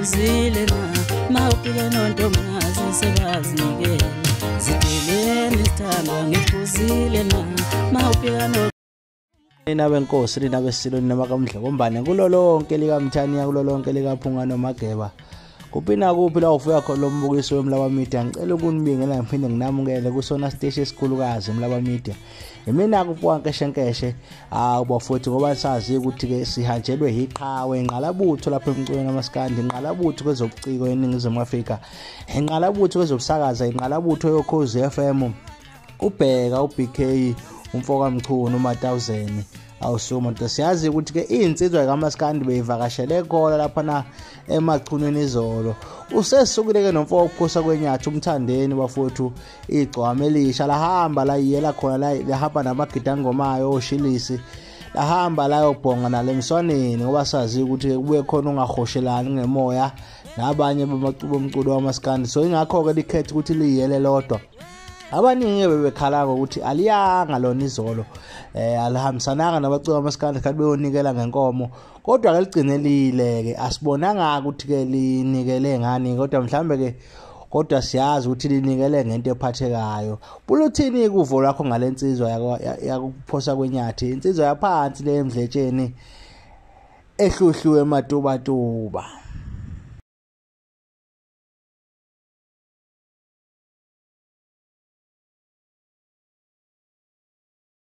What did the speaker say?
ngiphuzile na mawufika nontombazi sebazinikela zideleni sithandwa ngiphuzile na mawufika no Nina benkosi lina besiloni namakamdla kombane kulo lonke likaMthaniya kulo lonke likaPhunga noMageba kupina kuphi la ufika khona lo mbukiso wemlaba media ngicela ukunibingelela ngiphinde nginamukele kusona station esikhulukazi emlaba media mina kuPhwanke Shenkeshe uba futhi ngoba sazi ukuthi ke sihanjelwe iqhawe ingqalabutho lapha emculweni amaskandi ingqalabutho kwezobuciko eningizimu Afrika ingqalabutho kwezobusakaza ingqalabutho yoKhozi FM ubheka uBK umfoka Mchunu uMatawuzeni awusuma nto siyazi ukuthi ke insizwa kaMaskandi beyivakashele khona lapha na emachunweni izolo usesukile ke nomfoka ukuphosa kwenyathi umthandeni bafowethu igcwame elisha lahamba la yela khona la lahamba namagidangomayo oshilisi lahamba la yobhonga nalemswaneni ngoba sazi ukuthi kubuye khona ungahoshelani ngemoya nabanye bamacubo omculo waMaskandi so ingakho ke likhethe ukuthi liyele lodwa abaningi bebekhala ukuthi aliyanga lona izolo alihambisananga nabaculo bamaskandi kanti beyonikela ngenkomo kodwa ke ligcinelile ke asibonanga ukuthi ke linikele ngani kodwa mhlambe ke kodwa siyazi ukuthi linikele ngento ephathekayo buluthini kuvo lakho ngalensizwa yakuphosa kwenyathi insizwa yaphansi le emdletsheni ehluhluwe ematubatuba